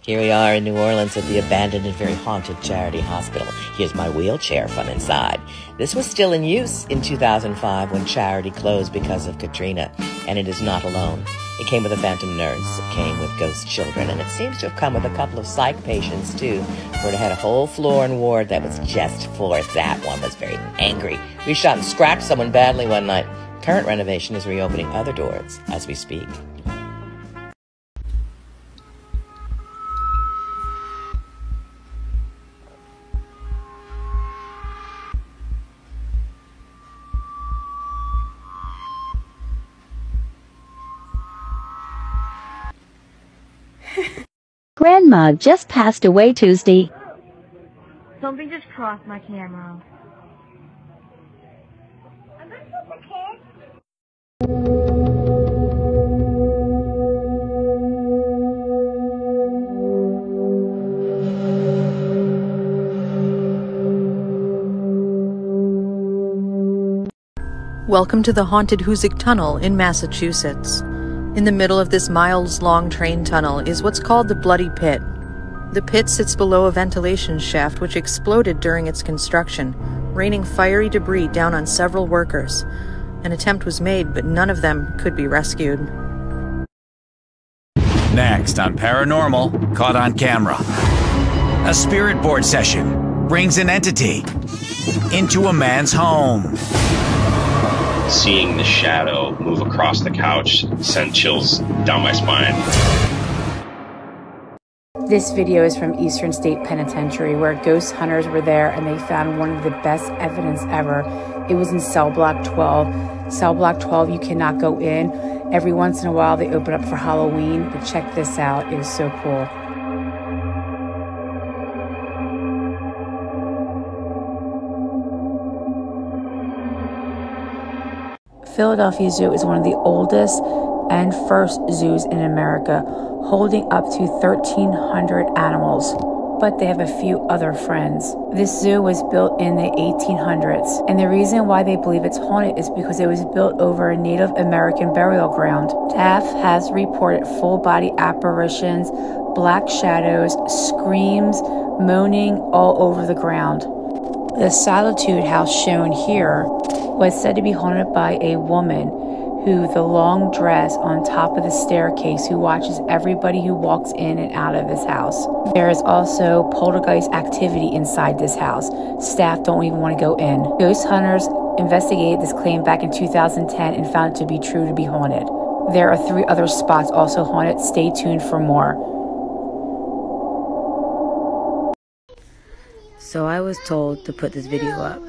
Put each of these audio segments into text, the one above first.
Here we are in New Orleans at the abandoned and very haunted Charity Hospital. Here's my wheelchair from inside. This was still in use in 2005 when Charity closed because of Katrina, and it is not alone. It came with a phantom nurse, it came with ghost children, and it seems to have come with a couple of psych patients too, for it had a whole floor and ward that was just for that. One was very angry. We shot and scratched someone badly one night. Current renovation is reopening other doors as we speak. Grandma just passed away Tuesday. Something just crossed my camera. Am I supposed to kiss? Welcome to the haunted Hoozick Tunnel in Massachusetts. In the middle of this miles-long train tunnel is what's called the Bloody Pit. The pit sits below a ventilation shaft which exploded during its construction, raining fiery debris down on several workers. An attempt was made, but none of them could be rescued. Next on Paranormal, Caught on Camera. A spirit board session brings an entity into a man's home. Seeing the shadow move across the couch sent chills down my spine. This video is from Eastern State Penitentiary, where ghost hunters were there and they found one of the best evidence ever. It was in cell block 12. Cell block 12, you cannot go in. Every once in a while they open up for Halloween, but check this out. It is so cool. Philadelphia Zoo is one of the oldest and first zoos in America, holding up to 1,300 animals. But they have a few other friends. This zoo was built in the 1800s, and the reason why they believe it's haunted is because it was built over a Native American burial ground. Staff has reported full-body apparitions, black shadows, screams, moaning all over the ground. The Solitude House shown here was said to be haunted by a woman who the long dress on top of the staircase who watches everybody who walks in and out of this house. There is also poltergeist activity inside this house. Staff don't even want to go in. Ghost hunters investigated this claim back in 2010 and found it to be true to be haunted. There are 3 other spots also haunted. Stay tuned for more. So I was told to put this video up.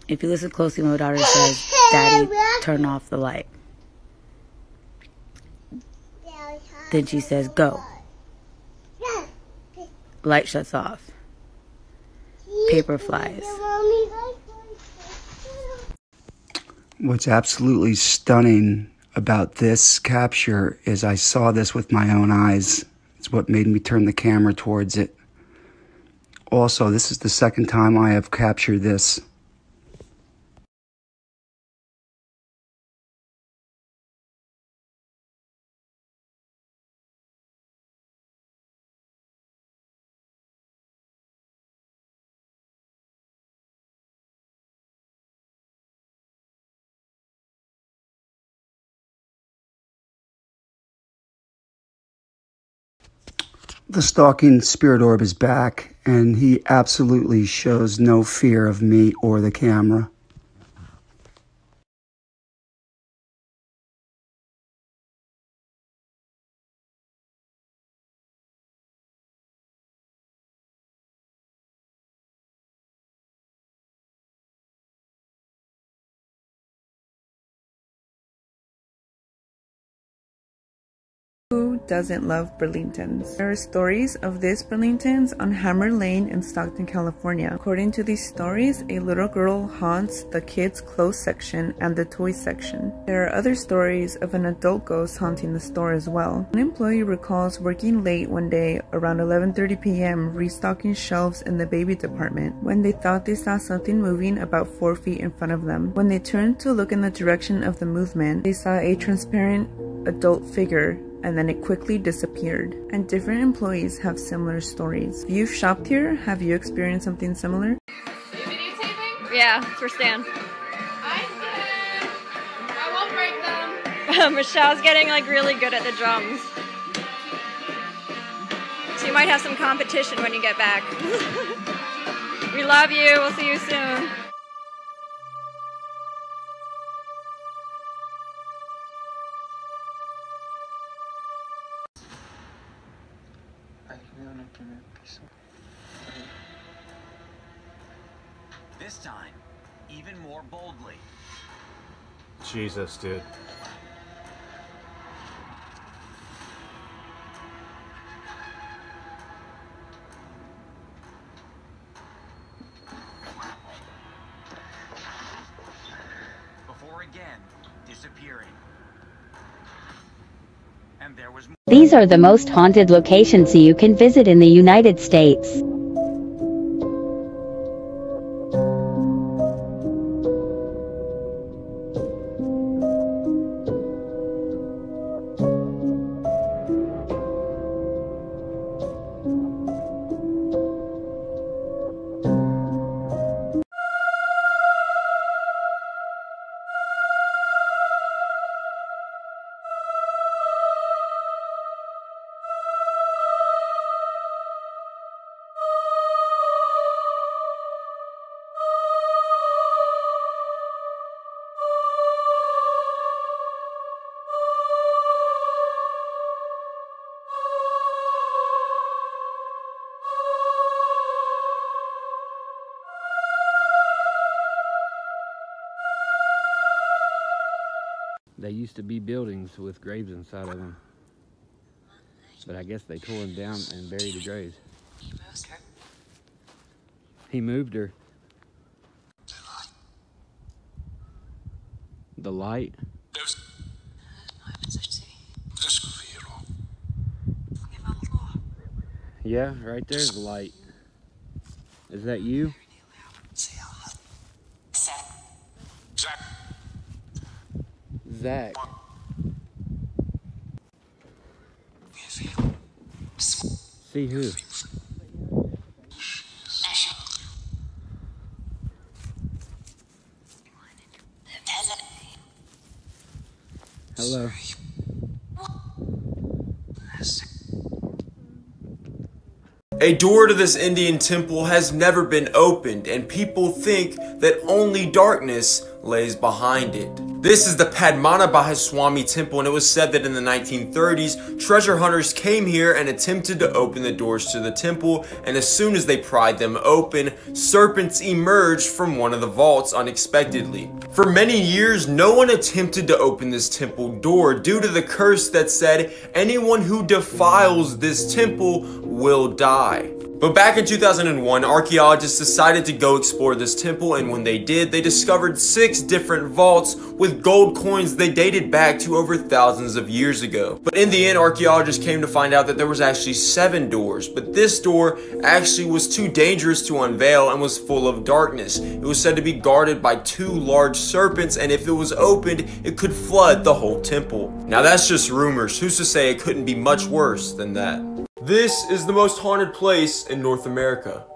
If you listen closely, my daughter says, "Daddy, turn off the light." Then she says, "Go." Light shuts off. Paper flies. What's absolutely stunning about this capture is I saw this with my own eyes. It's what made me turn the camera towards it. Also, this is the second time I have captured this. The stalking spirit orb is back, and he absolutely shows no fear of me or the camera. Who doesn't love Burlingtons? There are stories of this Burlingtons on Hammer Lane in Stockton, California. According to these stories, a little girl haunts the kids' clothes section and the toy section. There are other stories of an adult ghost haunting the store as well. An employee recalls working late one day around 11:30 p.m. restocking shelves in the baby department when they thought they saw something moving about 4 feet in front of them. When they turned to look in the direction of the movement, they saw a transparent adult figure and then it quickly disappeared. And different employees have similar stories. If you've shopped here, have you experienced something similar? Are you videotaping? Yeah, it's for Stan. I won't break them. Michelle's getting like really good at the drums. So you might have some competition when you get back. We love you. We'll see you soon. This time, even more boldly. Jesus, dude. Before again disappearing. And there was more. These are the most haunted locations you can visit in the United States. They used to be buildings with graves inside of them. But I guess they tore them down and buried the graves. He moved her. He moved her. The light? Yeah, right there's the light. Is that you? Zach. See who? Hello. A door to this Indian temple has never been opened, and people think that only darkness lays behind it. This is the Padmanabha Swamy temple, and it was said that in the 1930s, treasure hunters came here and attempted to open the doors to the temple, and as soon as they pried them open, serpents emerged from one of the vaults unexpectedly. For many years, no one attempted to open this temple door due to the curse that said anyone who defiles this temple will die. But back in 2001, archaeologists decided to go explore this temple, and when they did, they discovered 6 different vaults with gold coins they dated back to over thousands of years ago. But in the end, archaeologists came to find out that there was actually 7 doors, but this door actually was too dangerous to unveil and was full of darkness. It was said to be guarded by 2 large serpents, and if it was opened, it could flood the whole temple. Now that's just rumors. Who's to say it couldn't be much worse than that? This is the most haunted place in North America.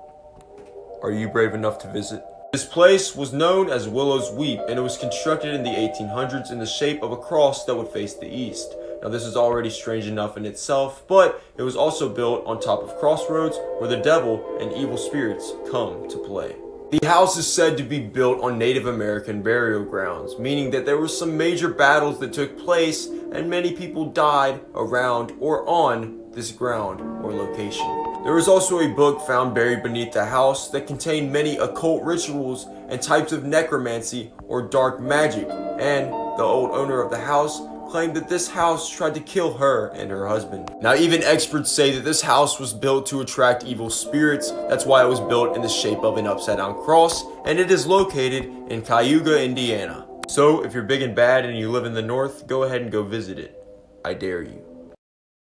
Are you brave enough to visit? This place was known as Willow's Weep, and it was constructed in the 1800s in the shape of a cross that would face the east. Now this is already strange enough in itself, but it was also built on top of crossroads where the devil and evil spirits come to play. The house is said to be built on Native American burial grounds, meaning that there were some major battles that took place and many people died around or on this ground or location. There was also a book found buried beneath the house that contained many occult rituals and types of necromancy or dark magic, and the old owner of the house claimed that this house tried to kill her and her husband. Now even experts say that this house was built to attract evil spirits. That's why it was built in the shape of an upside down cross, and it is located in Cayuga, Indiana. So if you're big and bad and you live in the north, go ahead and go visit it. I dare you.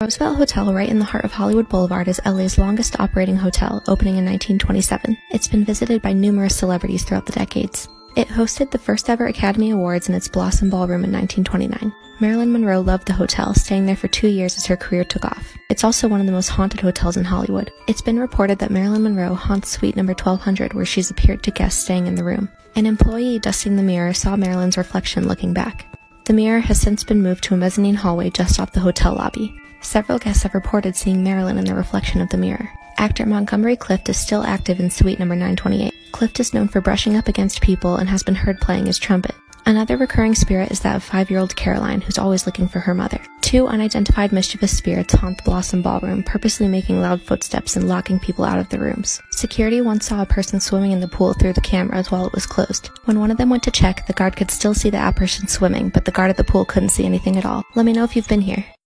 Roosevelt Hotel, right in the heart of Hollywood Boulevard, is LA's longest operating hotel, opening in 1927. It's been visited by numerous celebrities throughout the decades. It hosted the first ever Academy Awards in its Blossom Ballroom in 1929. Marilyn Monroe loved the hotel, staying there for 2 years as her career took off. It's also one of the most haunted hotels in Hollywood. It's been reported that Marilyn Monroe haunts suite number 1200, where she's appeared to guests staying in the room. An employee dusting the mirror saw Marilyn's reflection looking back. The mirror has since been moved to a mezzanine hallway just off the hotel lobby. Several guests have reported seeing Marilyn in the reflection of the mirror. Actor Montgomery Clift is still active in suite number 928. Clift is known for brushing up against people and has been heard playing his trumpet. Another recurring spirit is that of 5-year-old Caroline, who's always looking for her mother. 2 unidentified mischievous spirits haunt the Blossom Ballroom, purposely making loud footsteps and locking people out of the rooms. Security once saw a person swimming in the pool through the cameras while it was closed. When one of them went to check, the guard could still see the apparition swimming, but the guard at the pool couldn't see anything at all. Let me know if you've been here.